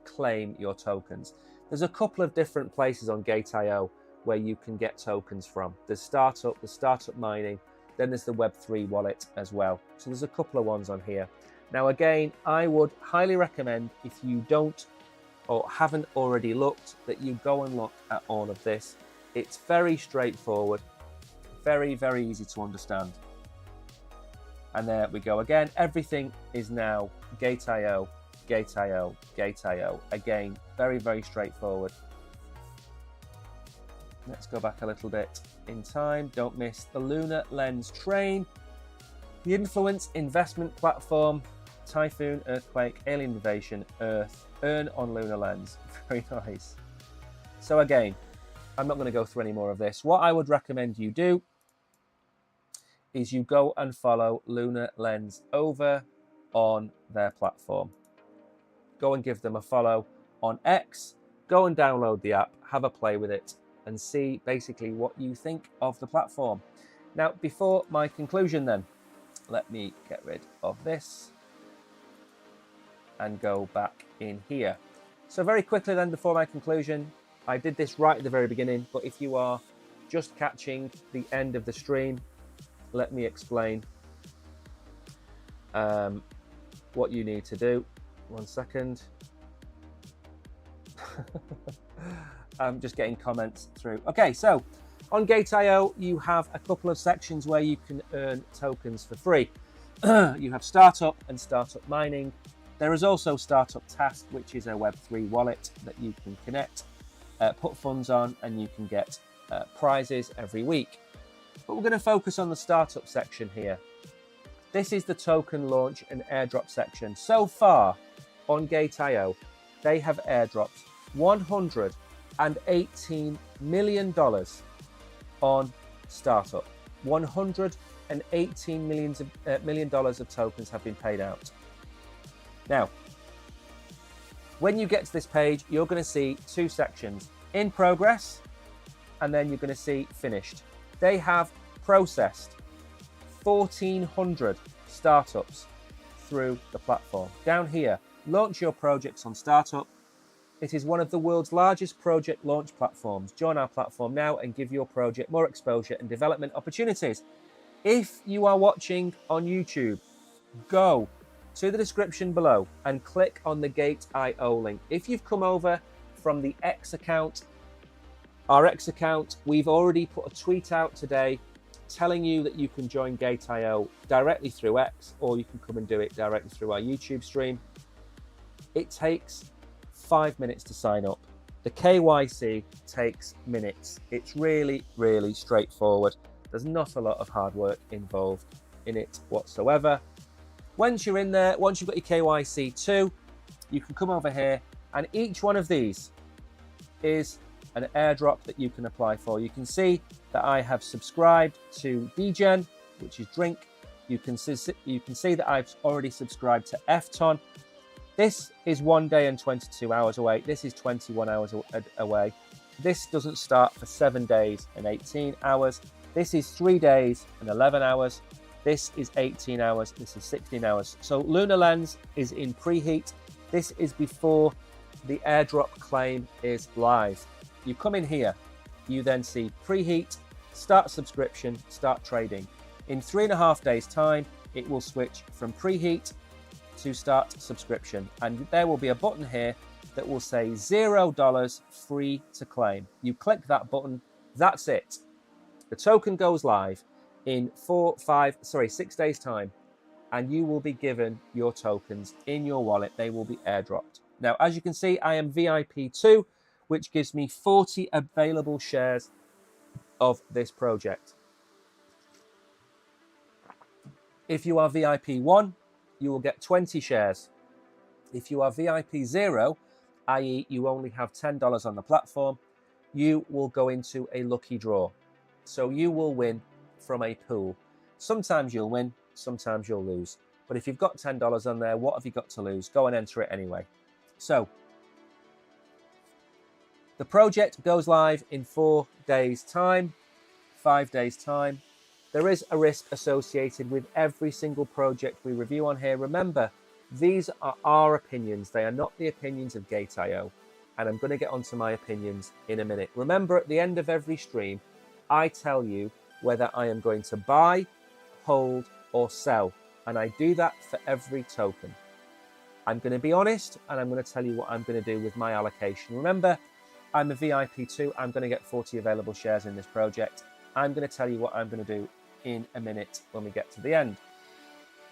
[SPEAKER 1] claim your tokens. There's a couple of different places on GateIO where you can get tokens from. There's startup, the startup mining, then there's the Web3 wallet as well. So there's a couple of ones on here. Now again, I would highly recommend, if you don't or haven't already looked, that you go and look at all of this. It's very straightforward, very, very easy to understand. And there we go again. Everything is now GateIO, GateIO, GateIO. Again, very, very straightforward. Let's go back a little bit in time. Don't miss the Lunar Lens train. The Influence investment platform, Typhoon, Earthquake, Alien Invasion, Earth. Earn on Lunar Lens. Very nice. So again, I'm not going to go through any more of this. What I would recommend you do is you go and follow Lunar Lens over on their platform. Go and give them a follow on X. Go and download the app, have a play with it, and see basically what you think of the platform. Now, before my conclusion then, let me get rid of this and go back in here. So very quickly then, before my conclusion, I did this right at the very beginning, but if you are just catching the end of the stream, let me explain. what you need to do. 1 second. I'm just getting comments through. Okay, so on GateIO, you have a couple of sections where you can earn tokens for free. You have startup and startup mining. There is also Startup Task, which is a Web3 wallet that you can connect, put funds on, and you can get prizes every week. But we're going to focus on the startup section here. This is the token launch and airdrop section. So far on GateIO, they have airdropped $118 million on startup. $118 million of tokens have been paid out. Now, when you get to this page, you're going to see two sections: in progress, and then you're going to see finished. They have processed 1,400 startups through the platform. Down here, launch your projects on startup. It is one of the world's largest project launch platforms. Join our platform now and give your project more exposure and development opportunities. If you are watching on YouTube, go to the description below and click on the GateIO link. If you've come over from the X account, our X account, we've already put a tweet out today telling you that you can join GateIO directly through X, or you can come and do it directly through our YouTube stream. It takes 5 minutes to sign up. The KYC takes minutes. It's really, really straightforward. There's not a lot of hard work involved in it whatsoever. Once you're in there, once you've got your KYC too, you can come over here, and each one of these is an airdrop that you can apply for. You can see that I have subscribed to DGen, which is drink. You can see that I've already subscribed to FTON. This is 1 day and 22 hours away. This is 21 hours away. This doesn't start for 7 days and 18 hours. This is 3 days and 11 hours. This is 18 hours. This is 16 hours. So Lunar Lens is in preheat. This is before the airdrop claim is live. You come in here, you then see preheat, start subscription, start trading. In 3.5 days time, it will switch from preheat to start subscription. And there will be a button here that will say $0 free to claim. You click that button, that's it. The token goes live in 6 days time, and you will be given your tokens in your wallet. They will be airdropped. Now, as you can see, I am VIP 2, which gives me 40 available shares of this project. If you are VIP 1, you will get 20 shares. If you are VIP 0, i.e. you only have $10 on the platform, you will go into a lucky draw. So you will win from a pool. Sometimes you'll win, sometimes you'll lose. But if you've got $10 on there, what have you got to lose? Go and enter it anyway. So the project goes live in 4 days' time, 5 days' time. There is a risk associated with every single project we review on here. Remember, these are our opinions. They are not the opinions of GateIO. And I'm going to get onto my opinions in a minute. Remember, at the end of every stream, I tell you whether I am going to buy, hold, or sell. And I do that for every token. I'm going to be honest, and I'm going to tell you what I'm going to do with my allocation. Remember, I'm a VIP 2. I'm going to get 40 available shares in this project. I'm going to tell you what I'm going to do in a minute when we get to the end.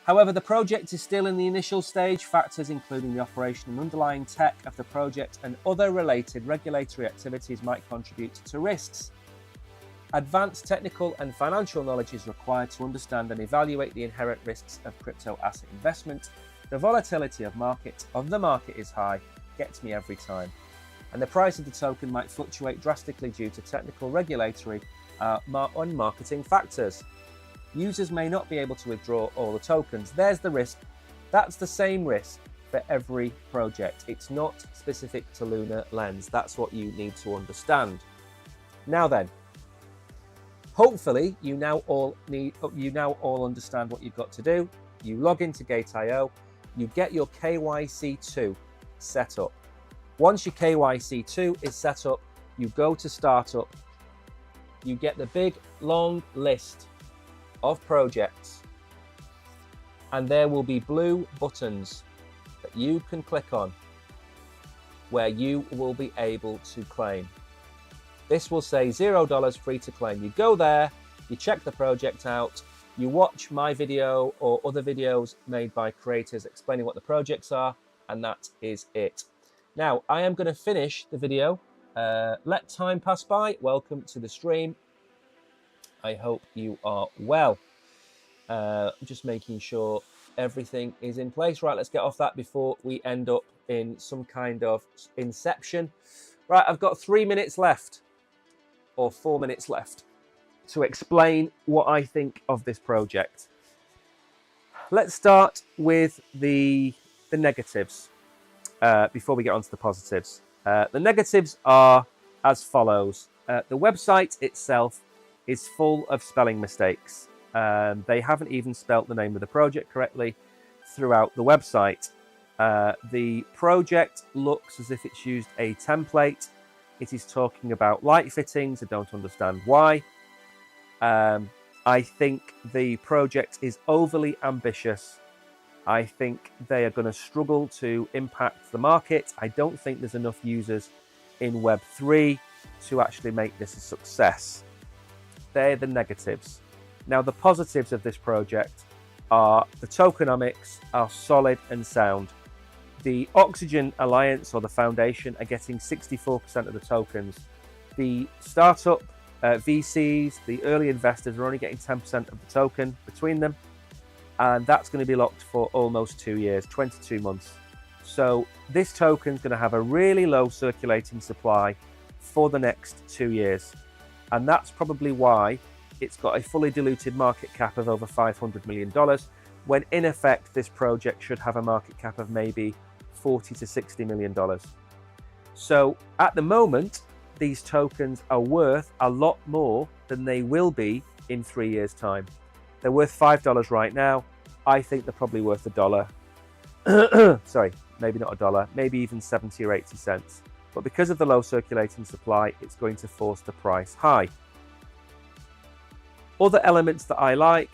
[SPEAKER 1] However, the project is still in the initial stage. Factors including the operation and underlying tech of the project and other related regulatory activities might contribute to risks. Advanced technical and financial knowledge is required to understand and evaluate the inherent risks of crypto asset investment. The volatility of the market is high, gets me every time. And the price of the token might fluctuate drastically due to technical, regulatory, and marketing factors. Users may not be able to withdraw all the tokens. There's the risk. That's the same risk for every project. It's not specific to Lunar Lens. That's what you need to understand. Now then, hopefully you now all understand what you've got to do. You log into GateIO, you get your KYC2 set up. Once your KYC2 is set up, you go to startup, you get the big long list of projects and there will be blue buttons that you can click on where you will be able to claim. This will say $0 free to claim. You go there, you check the project out, you watch my video or other videos made by creators explaining what the projects are, and that is it. Now, I am going to finish the video. Let time pass by. Welcome to the stream. I hope you are well. Just making sure everything is in place. Right, let's get off that before we end up in some kind of inception. Right, I've got 3 minutes left, or 4 minutes left, to explain what I think of this project. Let's start with the negatives before we get on to the positives. The negatives are as follows. The website itself is full of spelling mistakes. They haven't even spelt the name of the project correctly throughout the website. The project looks as if it's used a template. It is talking about light fittings. I don't understand why. I think the project is overly ambitious. I think they are going to struggle to impact the market. I don't think there's enough users in Web3 to actually make this a success. They're the negatives. Now, the positives of this project are the tokenomics are solid and sound. The Oxygen Alliance or the Foundation are getting 64% of the tokens. The startup VCs, the early investors, are only getting 10% of the token between them. And that's going to be locked for almost 2 years, 22 months. So this token is going to have a really low circulating supply for the next 2 years. And that's probably why it's got a fully diluted market cap of over $500 million, when in effect this project should have a market cap of maybe $40 to $60 million. So at the moment, these tokens are worth a lot more than they will be in 3 years' time. They're worth $5 right now. I think they're probably worth $1. Sorry, maybe not $1, maybe even 70 or 80 cents. But because of the low circulating supply, it's going to force the price high. Other elements that I like,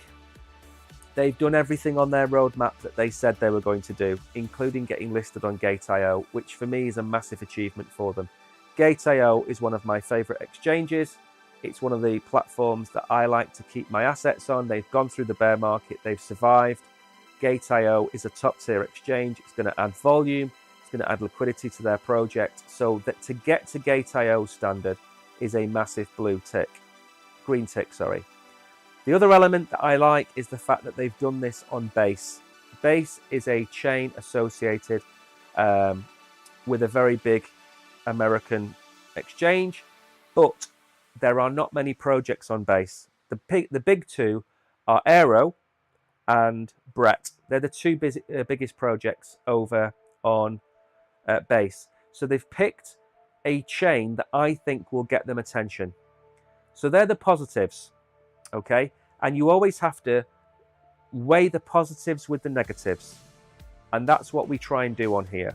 [SPEAKER 1] they've done everything on their roadmap that they said they were going to do, including getting listed on GateIO, which for me is a massive achievement for them. GateIO is one of my favorite exchanges. It's one of the platforms that I like to keep my assets on. They've gone through the bear market, they've survived. GateIO is a top tier exchange. It's going to add volume, it's going to add liquidity to their project. So that to get to GateIO standard is a massive green tick, sorry. The other element that I like is the fact that they've done this on Base. Base is a chain associated with a very big American exchange, but there are not many projects on Base. The big two are Aero and Brett. They're the two biggest projects over on Base. So they've picked a chain that I think will get them attention. So they're the positives, okay? And you always have to weigh the positives with the negatives. And that's what we try and do on here.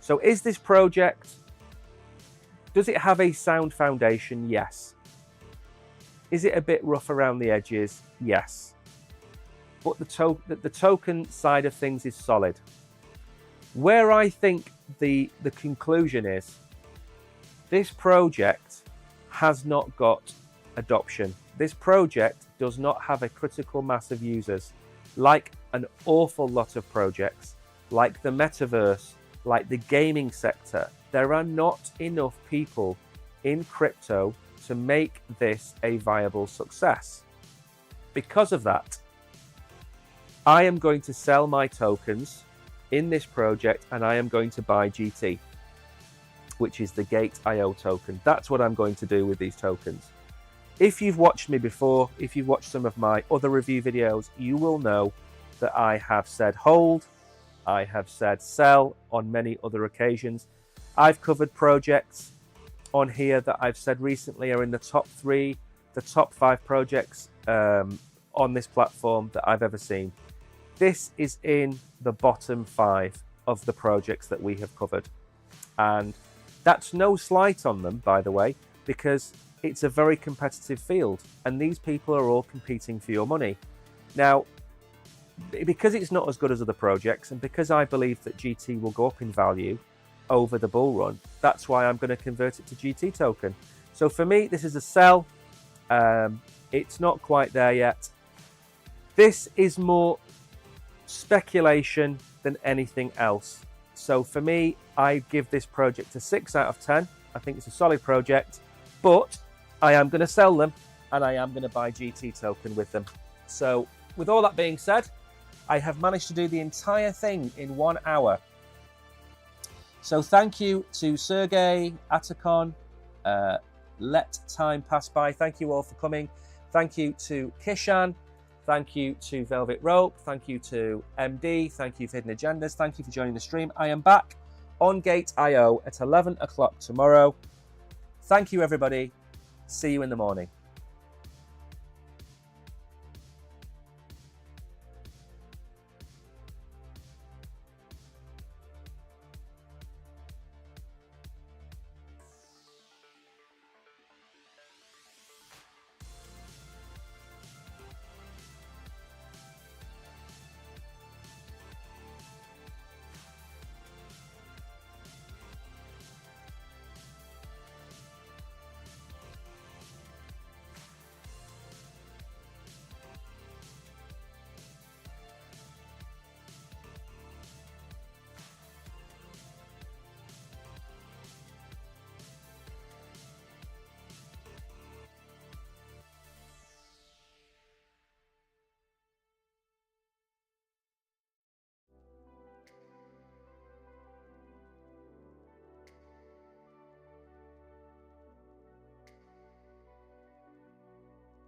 [SPEAKER 1] So is this project, does it have a sound foundation? Yes. Is it a bit rough around the edges? Yes. But the token side of things is solid. Where I think the conclusion is, this project has not got adoption. This project does not have a critical mass of users, like an awful lot of projects, like the metaverse, like the gaming sector. There are not enough people in crypto to make this a viable success. Because of that, I am going to sell my tokens in this project and I am going to buy GT, which is the GateIO token. That's what I'm going to do with these tokens. If you've watched me before, if you've watched some of my other review videos, you will know that I have said hold, I have said sell on many other occasions. I've covered projects on here that I've said recently are in the top 3, the top 5 projects on this platform that I've ever seen. This is in the bottom 5 of the projects that we have covered. And that's no slight on them, by the way, because it's a very competitive field and these people are all competing for your money. Now, because it's not as good as other projects, and because I believe that GT will go up in value over the bull run, that's why I'm going to convert it to GT token. So for me, this is a sell. It's not quite there yet. This is more speculation than anything else. So for me, I give this project a 6 out of 10. I think it's a solid project, but I am going to sell them and I am going to buy GT token with them. So with all that being said, I have managed to do the entire thing in 1 hour. So thank you to Sergey, Atacon, Let Time Pass By. Thank you all for coming. Thank you to Kishan. Thank you to Velvet Rope. Thank you to MD. Thank you for Hidden Agendas. Thank you for joining the stream. I am back on GateIO at 11 o'clock tomorrow. Thank you, everybody. See you in the morning.